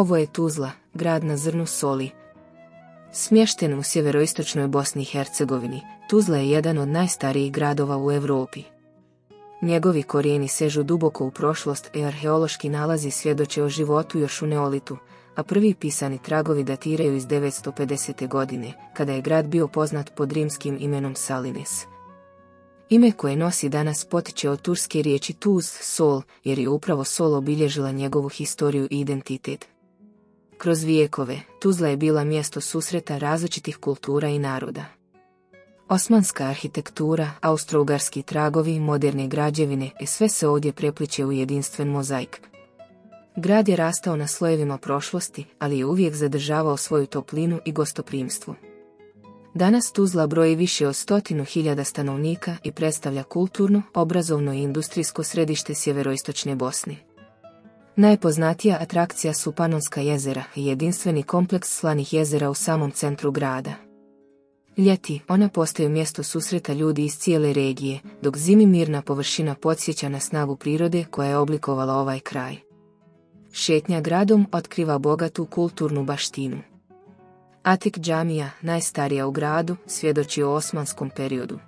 Ovo je Tuzla, grad na zrnu soli. Smješten u sjeveroistočnoj Bosni i Hercegovini, Tuzla je jedan od najstarijih gradova u Europi. Njegovi korijeni sežu duboko u prošlost i arheološki nalazi svjedoče o životu još u neolitu, a prvi pisani tragovi datiraju iz 950. godine, kada je grad bio poznat pod rimskim imenom Salines. Ime koje nosi danas potiče od turske riječi tuz, sol, jer je upravo sol obilježila njegovu historiju i identitet. Kroz vijekove, Tuzla je bila mjesto susreta različitih kultura i naroda. Osmanska arhitektura, austrougarski tragovi, moderne građevine i sve se ovdje prepliče u jedinstven mozaik. Grad je rastao na slojevima prošlosti, ali je uvijek zadržavao svoju toplinu i gostoprimstvo. Danas Tuzla broji više od 100.000 stanovnika i predstavlja kulturno, obrazovno i industrijsko središte sjeveroistočne Bosne. Najpoznatija atrakcija su Panonska jezera i jedinstveni kompleks slanih jezera u samom centru grada. Ljeti ona postaju mjesto susreta ljudi iz cijele regije, dok zimi mirna površina podsjeća na snagu prirode koja je oblikovala ovaj kraj. Šetnja gradom otkriva bogatu kulturnu baštinu. Atik džamija, najstarija u gradu, svjedoči o osmanskom periodu.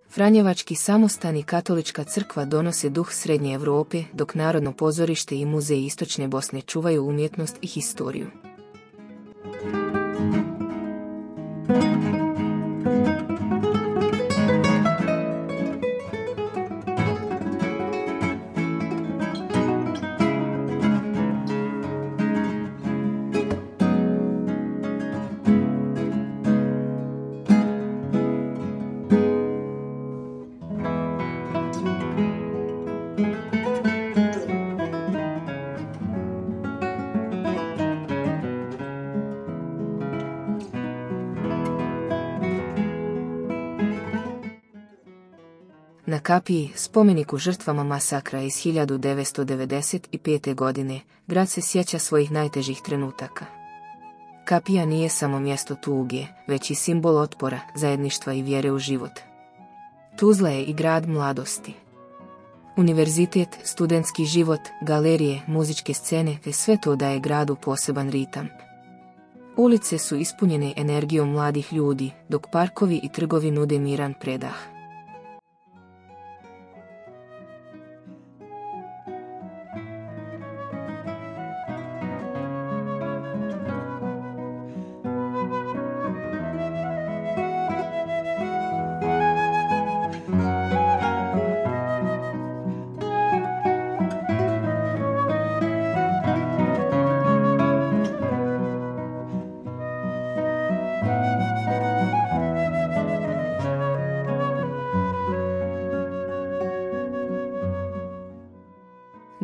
Franjevački samostan i katolička crkva donose duh Srednje Europe, dok Narodno pozorište i muzej Istočne Bosne čuvaju umjetnost i historiju. Na kapiji, spomeniku žrtvama masakra iz 1995. godine, grad se sjeća svojih najtežih trenutaka. Kapija nije samo mjesto tuge, već i simbol otpora, zajedništva i vjere u život. Tuzla je i grad mladosti. Univerzitet, studentski život, galerije, muzičke scene, te sve to daje gradu poseban ritam. Ulice su ispunjene energijom mladih ljudi, dok parkovi i trgovi nude miran predah.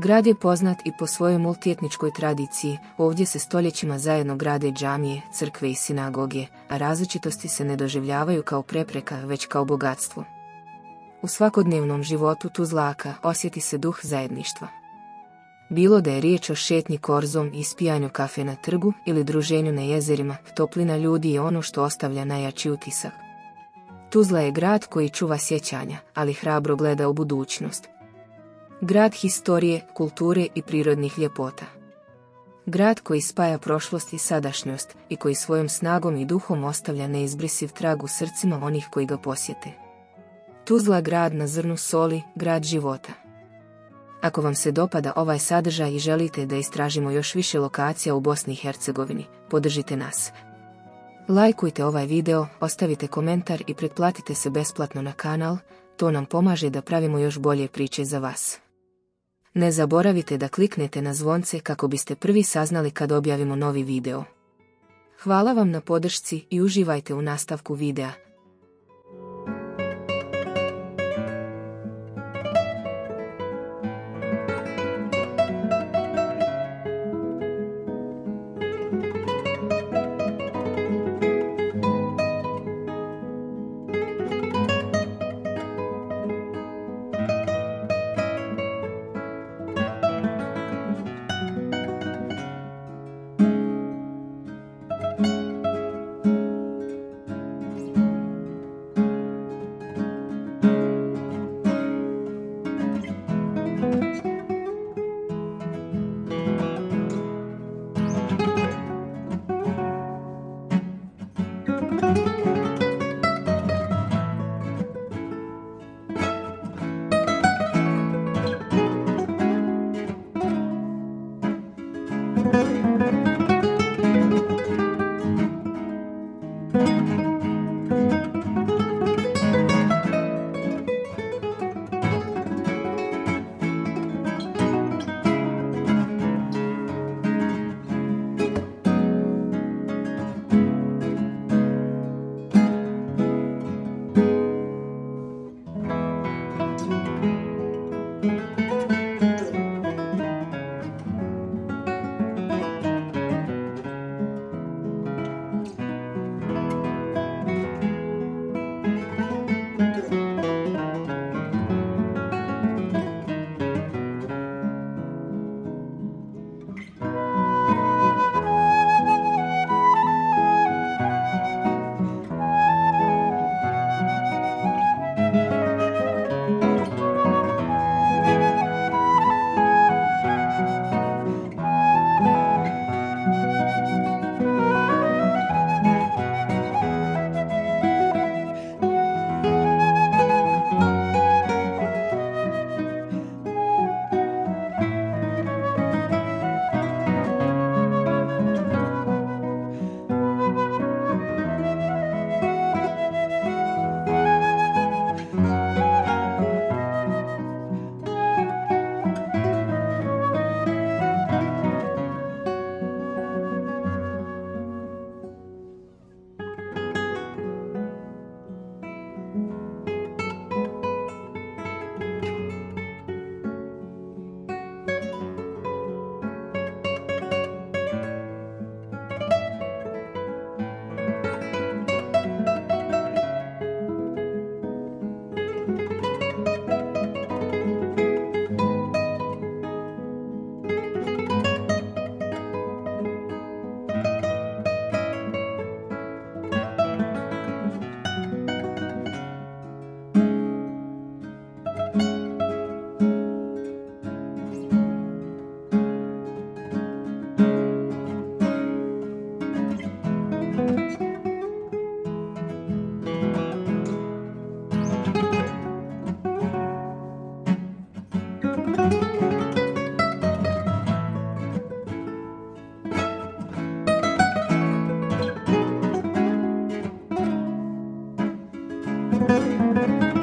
Grad je poznat i po svojoj multietničkoj tradiciji, ovdje se stoljećima zajedno grade džamije, crkve i sinagoge, a različitosti se ne doživljavaju kao prepreka, već kao bogatstvo. U svakodnevnom životu Tuzlaka osjeti se duh zajedništva. Bilo da je riječ o šetnji korzom, ispijanju kafe na trgu ili druženju na jezerima, toplina ljudi je ono što ostavlja najjači utisak. Tuzla je grad koji čuva sjećanja, ali hrabro gleda u budućnost. Grad historije, kulture i prirodnih ljepota. Grad koji spaja prošlost i sadašnjost i koji svojom snagom i duhom ostavlja neizbrisiv trag u srcima onih koji ga posjete. Tuzla, grad na zrnu soli, grad života. Ako vam se dopada ovaj sadržaj i želite da istražimo još više lokacija u Bosni i Hercegovini, podržite nas. Lajkujte ovaj video, ostavite komentar i pretplatite se besplatno na kanal, to nam pomaže da pravimo još bolje priče za vas. Ne zaboravite da kliknete na zvonce kako biste prvi saznali kad objavimo novi video. Hvala vam na podršci i uživajte u nastavku videa. Tuzli.